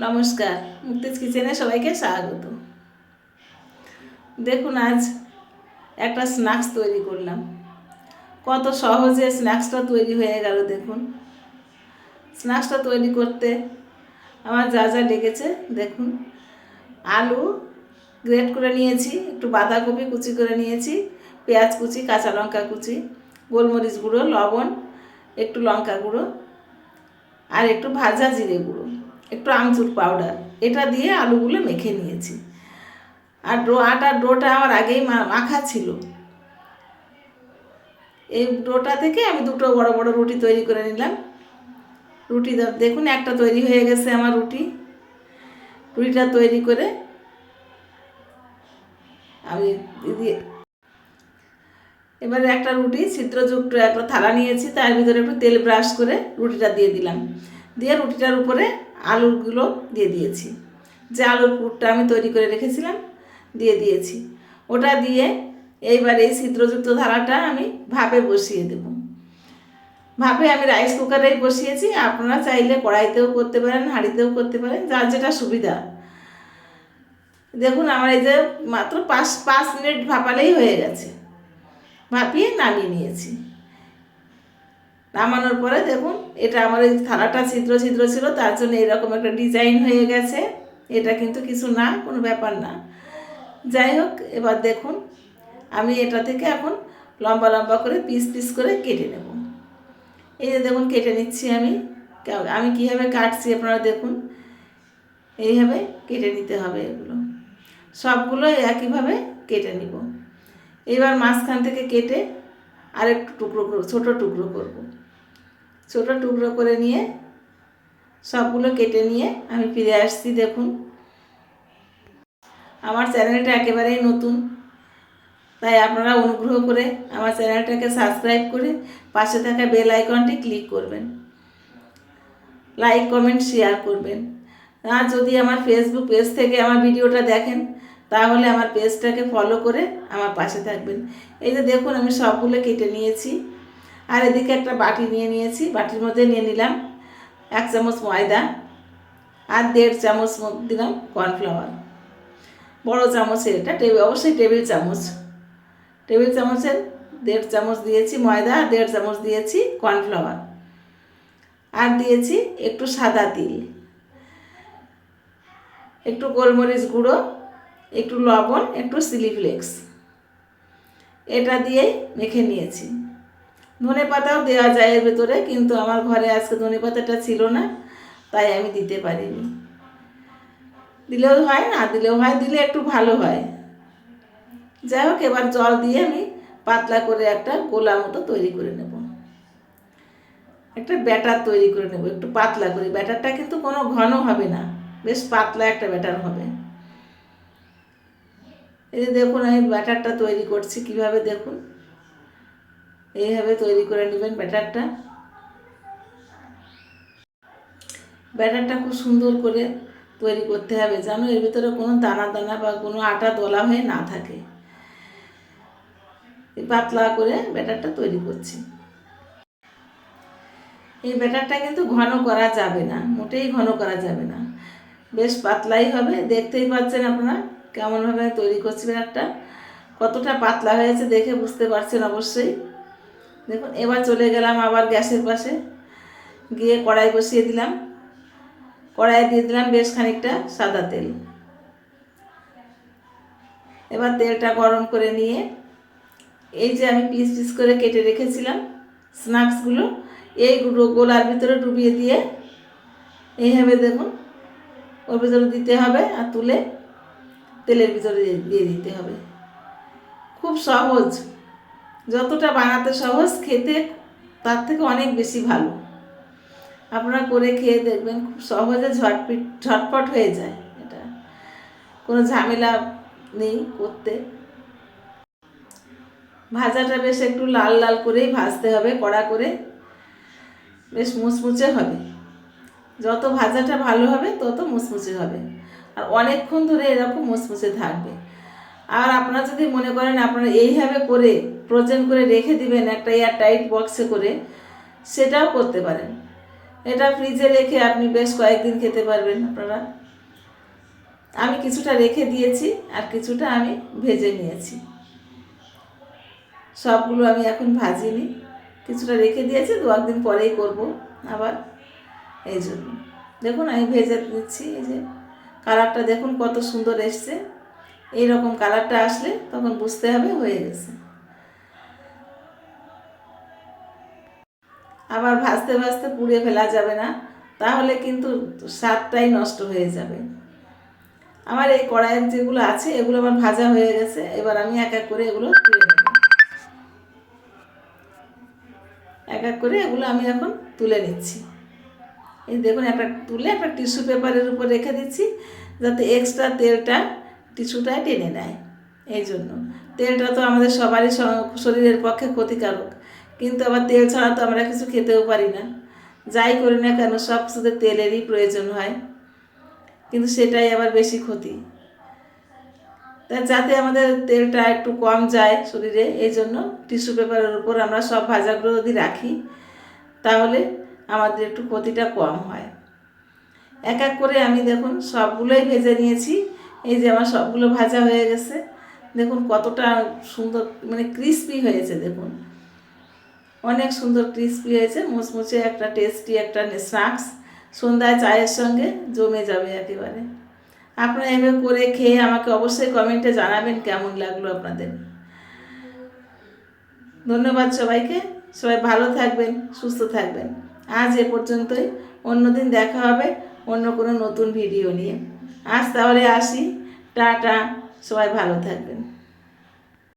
নমস্কার, মুক্তিজ কিচেনে সবাইকে স্বাগত। দেখুন, আজ একটা স্ন্যাক্স তৈরি করলাম। কত সহজে স্ন্যাক্সটা তৈরি হয়ে গেল। দেখুন, স্ন্যাক্সটা তৈরি করতে আমার যা যা লেগেছে দেখুন। আলু গ্রেট করে নিয়েছি, একটু বাঁধাকপি কুচি করে নিয়েছি, পেঁয়াজ কুচি, কাঁচা লঙ্কা কুচি, গোলমরিচ গুঁড়ো, লবণ, একটু লঙ্কা গুঁড়ো আর একটু ভাজা জিরে গুঁড়ো, একটু আমচুর পাউডার, এটা দিয়ে আলুগুলো মেখে নিয়েছি। আর আটার ডোটা আমার আগেই মাখা ছিল। এই ডোটা থেকে আমি দুটো বড় বড় রুটি তৈরি করে নিলাম। রুটি দেখুন, একটা তৈরি হয়ে গেছে আমার রুটিটা তৈরি করে আমি এবারে একটা রুটি ছিদ্রযুক্ত একটা থালা নিয়েছি, তার ভিতরে একটু তেল ব্রাশ করে রুটিটা দিয়ে দিলাম। দিয়ে রুটিটার উপরে আলুগুলো দিয়ে দিয়েছি। যে আলুর পুরটা আমি তৈরি করে রেখেছিলাম দিয়ে দিয়েছি। ওটা দিয়ে এইবার এই ছিদ্রযুক্ত থালাটা আমি ভাপে বসিয়ে দেব। ভাপে আমি রাইস কুকারেই বসিয়েছি। আপনারা চাইলে কড়াইতেও করতে পারেন, হাঁড়িতেও করতে পারেন, যার যেটা সুবিধা। দেখুন, আমার এই যে মাত্র 5 মিনিট ভাপালেই হয়ে গেছে। ভাপিয়ে নামিয়ে নিয়েছি। নামানোর পরে দেখুন, এটা আমার এই থালাটা ছিদ্র ছিদ্র ছিল, তার জন্য এরকম একটা ডিজাইন হয়ে গেছে। এটা কিন্তু কিছু না, কোনো ব্যাপার না। যাই হোক, এবার দেখুন আমি এটা থেকে এখন লম্বা লম্বা করে পিস পিস করে কেটে নেব। এই যে দেখুন, কেটে নিচ্ছি আমি কীভাবে কাটছি আপনারা দেখুন। এইভাবে কেটে নিতে হবে। এগুলো সবগুলো একইভাবে কেটে নিব। এবার মাঝখান থেকে কেটে আরেকটু টুকরো ছোটো টুকরো করব। ছোটো টুকরো করে নিয়ে সবগুলো কেটে নিয়ে আমি ফিরে আসছি। দেখুন, আমার চ্যানেলটা একেবারেই নতুন, তাই আপনারা অনুগ্রহ করে আমার চ্যানেলটাকে সাবস্ক্রাইব করে পাশে থাকা বেল আইকনটি ক্লিক করবেন, লাইক কমেন্ট শেয়ার করবেন। আর যদি আমার ফেসবুক পেজ থেকে আমার ভিডিওটা দেখেন তাহলে আমার পেজটাকে ফলো করে আমার পাশে থাকবেন। এই যে দেখুন, আমি সবগুলো কেটে নিয়েছি। আর এদিকে একটা বাটি নিয়ে নিয়েছি। বাটির মধ্যে নিয়ে নিলাম 1 চামচ ময়দা আর 1.5 চামচ দিলাম কর্নফ্লাওয়ার। বড় চামচের, এটা অবশ্যই টেবিল চামচের 1.5 চামচ দিয়েছি ময়দা, আর 1.5 চামচ দিয়েছি কর্নফ্লাওয়ার। আর দিয়েছি একটু সাদা তিল, একটু গোলমরিচ গুঁড়ো, একটু লবণ, একটু চিলি ফ্লেক্স। এটা দিয়েই মেখে নিয়েছি। ধনে পাতাও দেওয়া যায় এর ভেতরে, কিন্তু আমার ঘরে আজকে ধনে পাতাটা ছিল না, তাই আমি দিতে পারিনি। দিলেও হয়, না দিলেও হয়, দিলে একটু ভালো হয়। যাই হোক, এবার জল দিয়ে আমি পাতলা করে একটা গোলা মতো তৈরি করে নেব। একটা ব্যাটার তৈরি করে নেব একটু পাতলা করে। ব্যাটারটা কিন্তু কোনো ঘন হবে না, বেশ পাতলা একটা ব্যাটার হবে। এই যে দেখুন, আমি ব্যাটারটা তৈরি করছি কিভাবে দেখুন। এইভাবে তৈরি করে নেবেন ব্যাটারটা। ব্যাটারটা খুব সুন্দর করে তৈরি করতে হবে, যেন এর ভিতরে কোনো দানা দানা বা কোনো আটা দলা হয়ে না থাকে। পাতলা করে ব্যাটারটা তৈরি করছি। এই ব্যাটারটা কিন্তু ঘন করা যাবে না, মোটেই ঘন করা যাবে না, বেশ পাতলাই হবে। দেখতেই পাচ্ছেন আপনারা কেমনভাবে তৈরি করছি ব্যাটারটা, কতটা পাতলা হয়েছে দেখে বুঝতে পারছেন অবশ্যই। দেখুন, এবার চলে গেলাম আবার গ্যাসের পাশে, গিয়ে কড়াই বসিয়ে দিলাম। কড়াইয়ে দিয়ে দিলাম বেশ খানিকটা সাদা তেল। এবার তেলটা গরম করে নিয়ে এই যে আমি পিস পিস করে কেটে রেখেছিলাম স্ন্যাক্সগুলো, এই গোলার ভিতরে ডুবিয়ে দিয়ে এইভাবে দেখুন ওর ভিতরে দিতে হবে, আর তুলে তেলের ভিতরে দিয়ে দিতে হবে। খুব সহজ, যতটা বানাতে সহজ, খেতে তার থেকে অনেক বেশি ভালো। আপনারা করে খেয়ে দেখবেন, খুব সহজে ঝটপট হয়ে যায়। এটা কোনো ঝামেলা নেই করতে। ভাজাটা বেশ একটু লাল লাল করেই ভাজতে হবে, কড়া করে, বেশ মুচমুচে হবে। যত ভাজাটা ভালো হবে তত মুচমুচে হবে, আর অনেকক্ষণ ধরে এরকম মুচমুচে থাকবে। আর আপনারা যদি মনে করেন আপনারা এইভাবে করে ফ্রোজেন করে রেখে দিবেন একটা এয়ার টাইট বক্সে করে, সেটাও করতে পারেন। এটা ফ্রিজে রেখে আপনি বেশ কয়েকদিন খেতে পারবেন আপনারা। আমি কিছুটা রেখে দিয়েছি আর কিছুটা আমি ভেজে নিয়েছি। সবগুলো আমি এখন ভাজিনি, কিছুটা রেখে দিয়েছি, 2-1 দিন পরেই করব আবার। এই জন্য দেখুন আমি ভেজে দিচ্ছি। এই যে কালারটা দেখুন কত সুন্দর এসছে। এইরকম কালারটা আসলে তখন বুঝতে হবে হয়ে গেছে। আবার ভাজতে ভাজতে পুড়ে ফেলা যাবে না, তাহলে কিন্তু স্বাদটাই নষ্ট হয়ে যাবে। আমার এই কড়াইয়ের যেগুলো আছে এগুলো আমার ভাজা হয়ে গেছে। এবার আমি এক এক করে এগুলো তুলে নেব। এক এক করে এগুলো আমি এখন তুলে নিচ্ছি। এই দেখুন একটা তুলে একটা টিস্যু পেপারের উপর রেখে দিচ্ছি, যাতে এক্সট্রা তেলটা টিস্যুটায় টেনে নেয়। এই জন্য তেলটা তো আমাদের সবারই শরীরের পক্ষে ক্ষতিকারক, কিন্তু আবার তেল ছাড়া তো আমরা কিছু খেতেও পারি না। যাই করি না কেন সব শুধু তেলেরই প্রয়োজন হয়, কিন্তু সেটাই আবার বেশি ক্ষতি। তাই যাতে আমাদের তেলটা একটু কম যায় শরীরে, এই জন্য টিস্যু পেপারের উপর আমরা সব ভাজাগুলো যদি রাখি তাহলে আমাদের একটু ক্ষতিটা কম হয়। এক এক করে আমি দেখুন সবগুলোই ভেজে নিয়েছি। এই যে আমার সবগুলো ভাজা হয়ে গেছে। দেখুন কতটা সুন্দর মানে ক্রিস্পি হয়েছে, দেখুন অনেক সুন্দর ক্রিস্পি হয়েছে, মুচমুচে একটা টেস্টি একটা স্ন্যাক্স সন্ধ্যায় চায়ের সঙ্গে জমে যাবে একেবারে। আপনারা এভাবে করে খেয়ে আমাকে অবশ্যই কমেন্টে জানাবেন কেমন লাগলো আপনাদের। ধন্যবাদ সবাইকে। সবাই ভালো থাকবেন, সুস্থ থাকবেন। আজ এ পর্যন্তই, অন্যদিন দেখা হবে অন্য কোনো নতুন ভিডিও নিয়ে। আজ তাহলে আসি, টাটা, সবাই ভালো থাকবেন।